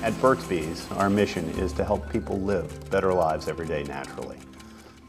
At Burt's Bees, our mission is to help people live better lives every day naturally.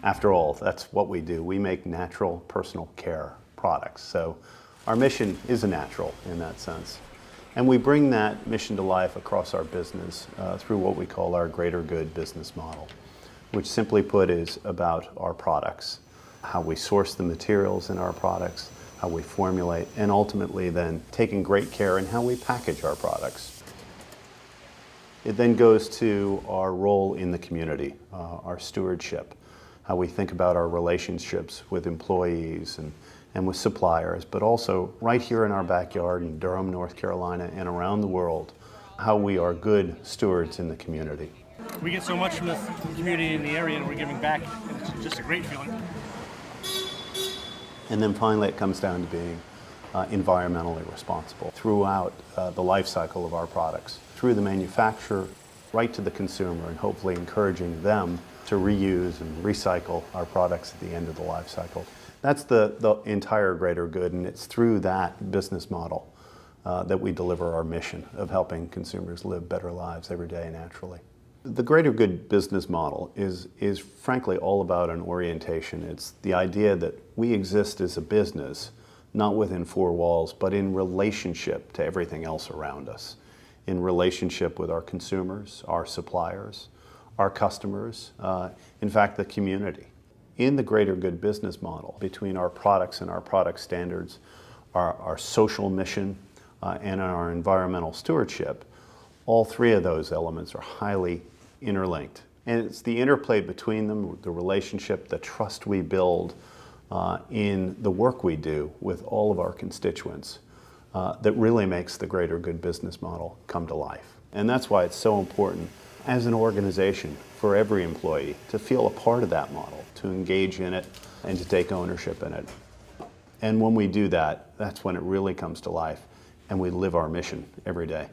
After all, that's what we do. We make natural personal care products. So our mission is a natural in that sense. And we bring that mission to life across our business through what we call our greater good business model, which simply put is about our products, how we source the materials in our products, how we formulate, and ultimately then taking great care in how we package our products. It then goes to our role in the community, our stewardship, how we think about our relationships with employees and with suppliers, but also right here in our backyard in Durham, North Carolina, and around the world, how we are good stewards in the community. We get so much from the community in the area, and we're giving back, and it's just a great feeling. And then finally it comes down to being environmentally responsible throughout the life cycle of our products, through the manufacturer, right to the consumer, and hopefully encouraging them to reuse and recycle our products at the end of the life cycle. That's the entire greater good, and it's through that business model that we deliver our mission of helping consumers live better lives every day naturally. The greater good business model is frankly all about an orientation. It's the idea that we exist as a business, not within four walls, but in relationship to everything else around us, in relationship with our consumers, our suppliers, our customers, in fact, the community. In the greater good business model, between our products and our product standards, our social mission, and our environmental stewardship, all three of those elements are highly interlinked. And it's the interplay between them, the relationship, the trust we build in the work we do with all of our constituents that really makes the greater good business model come to life. And that's why it's so important as an organization for every employee to feel a part of that model, to engage in it, and to take ownership in it. And when we do that, that's when it really comes to life, and we live our mission every day.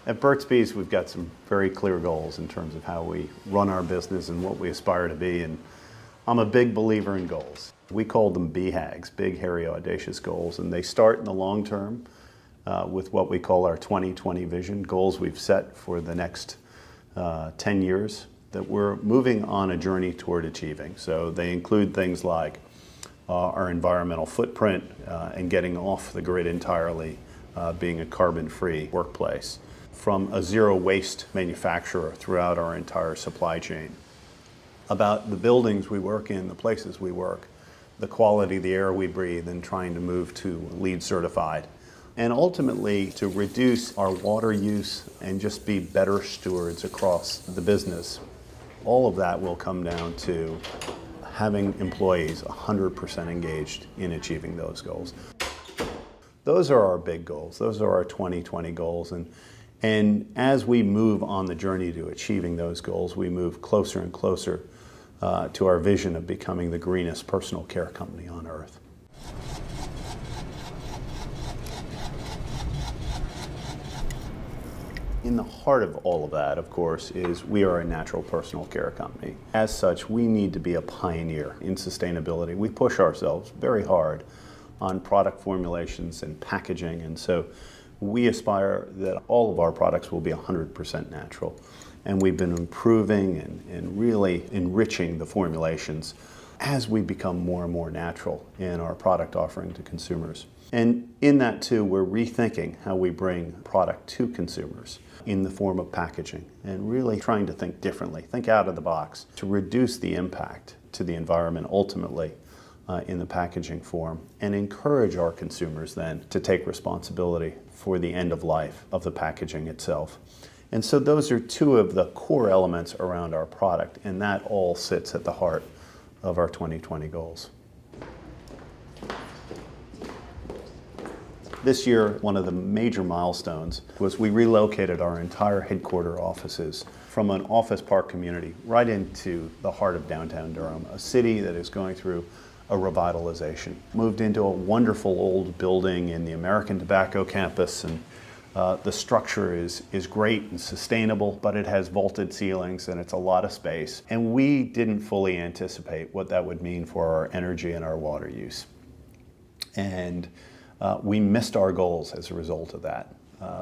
At Burt's Bees, we've got some very clear goals in terms of how we run our business and what we aspire to be, and I'm a big believer in goals. We call them BHAGs, big, hairy, audacious goals, and they start in the long term with what we call our 2020 vision, goals we've set for the next 10 years that we're moving on a journey toward achieving. So they include things like our environmental footprint and getting off the grid entirely, being a carbon-free workplace, from a zero waste manufacturer throughout our entire supply chain, about the buildings we work in, the places we work, the quality of the air we breathe, and trying to move to LEED certified, and ultimately to reduce our water use and just be better stewards across the business. All of that will come down to having employees 100% engaged in achieving those goals. Those are our big goals. Those are our 2020 goals. And as we move on the journey to achieving those goals, we move closer and closer to our vision of becoming the greenest personal care company on earth. In the heart of all of that, of course, is we are a natural personal care company. As such, we need to be a pioneer in sustainability. We push ourselves very hard on product formulations and packaging, and so we aspire that all of our products will be 100% natural. And we've been improving and really enriching the formulations as we become more and more natural in our product offering to consumers. And in that too, we're rethinking how we bring product to consumers in the form of packaging and really trying to think differently, think out of the box to reduce the impact to the environment ultimately in the packaging form, and encourage our consumers then to take responsibility for the end of life of the packaging itself. And so those are two of the core elements around our product, and that all sits at the heart of our 2020 goals. This year, one of the major milestones was we relocated our entire headquarter offices from an office park community right into the heart of downtown Durham, a city that is going through a revitalization. Moved into a wonderful old building in the American Tobacco campus, and the structure is great and sustainable, but it has vaulted ceilings and it's a lot of space. And we didn't fully anticipate what that would mean for our energy and our water use. And we missed our goals as a result of that.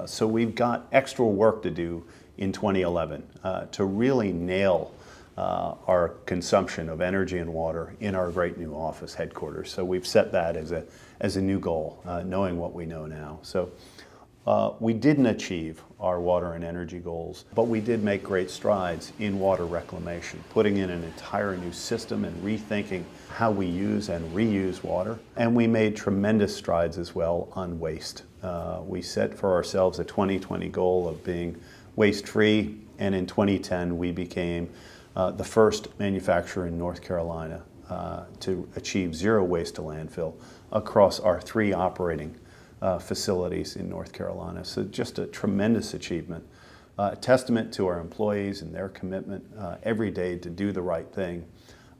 So we've got extra work to do in 2011 to really nail our consumption of energy and water in our great new office headquarters. So we've set that as a new goal, knowing what we know now. So we didn't achieve our water and energy goals, but we did make great strides in water reclamation, putting in an entire new system and rethinking how we use and reuse water. And we made tremendous strides as well on waste. We set for ourselves a 2020 goal of being waste-free, and in 2010 we became the first manufacturer in North Carolina to achieve zero waste to landfill across our 3 operating facilities in North Carolina. So just a tremendous achievement, a testament to our employees and their commitment every day to do the right thing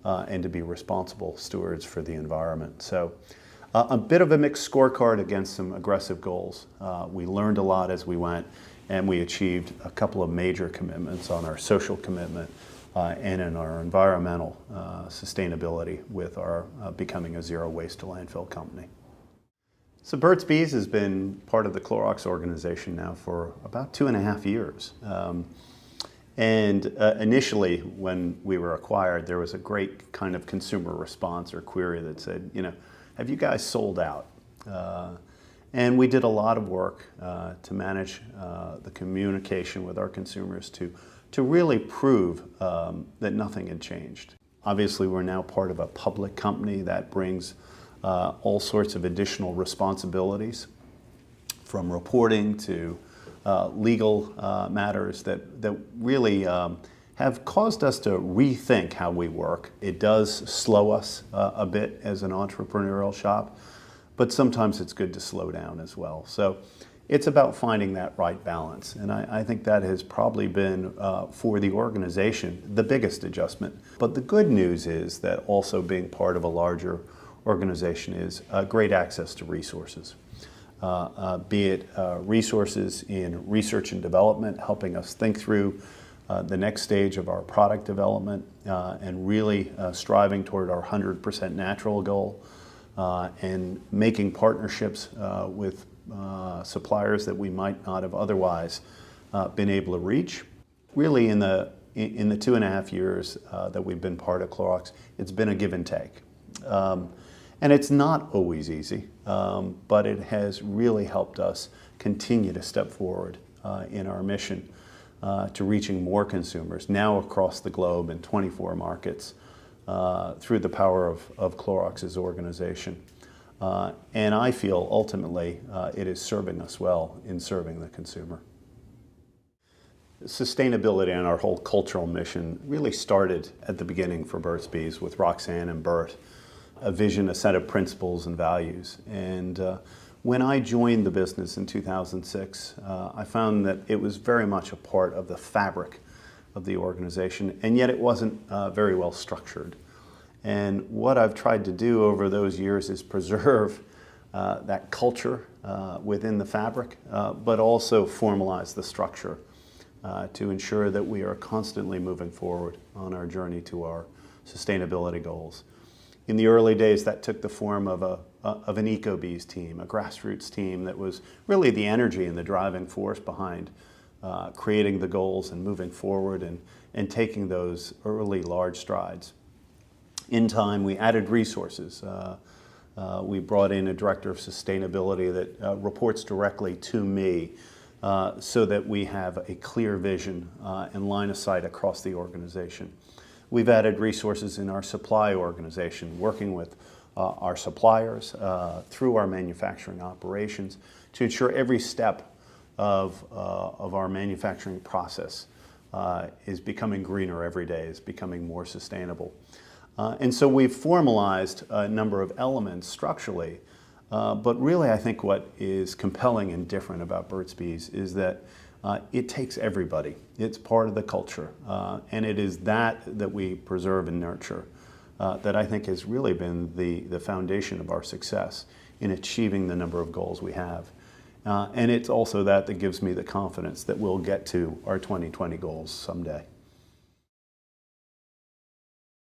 and to be responsible stewards for the environment. So a bit of a mixed scorecard against some aggressive goals. We learned a lot as we went, and we achieved a couple of major commitments on our social commitment and in our environmental sustainability with our becoming a zero waste to landfill company. So Burt's Bees has been part of the Clorox organization now for about 2.5 years. Initially, when we were acquired, there was a great kind of consumer response or query that said, you know, have you guys sold out? And we did a lot of work to manage the communication with our consumers to really prove that nothing had changed. Obviously, we're now part of a public company that brings all sorts of additional responsibilities, from reporting to legal matters that really have caused us to rethink how we work. It does slow us a bit as an entrepreneurial shop, but sometimes it's good to slow down as well. So it's about finding that right balance, and I think that has probably been, for the organization, the biggest adjustment. But the good news is that also being part of a larger organization is great access to resources, be it resources in research and development, helping us think through the next stage of our product development and really striving toward our 100% natural goal, and making partnerships with suppliers that we might not have otherwise been able to reach. Really, in the 2.5 years that we've been part of Clorox, it's been a give and take. And it's not always easy, but it has really helped us continue to step forward in our mission to reaching more consumers, now across the globe in 24 markets, through the power of Clorox's organization. And I feel ultimately it is serving us well in serving the consumer. Sustainability and our whole cultural mission really started at the beginning for Burt's Bees with Roxanne and Burt. A vision, a set of principles and values. And when I joined the business in 2006, I found that it was very much a part of the fabric of the organization, and yet it wasn't very well structured. And what I've tried to do over those years is preserve that culture within the fabric, but also formalize the structure to ensure that we are constantly moving forward on our journey to our sustainability goals. In the early days, that took the form of an EcoBees team, a grassroots team that was really the energy and the driving force behind creating the goals and moving forward and taking those early large strides. In time, we added resources. We brought in a director of sustainability that reports directly to me so that we have a clear vision and line of sight across the organization. We've added resources in our supply organization, working with our suppliers through our manufacturing operations to ensure every step of our manufacturing process is becoming greener every day, is becoming more sustainable. And so we've formalized a number of elements structurally, but really I think what is compelling and different about Burt's Bees is that it takes everybody. It's part of the culture, and it is that we preserve and nurture that I think has really been the foundation of our success in achieving the number of goals we have. And it's also that gives me the confidence that we'll get to our 2020 goals someday.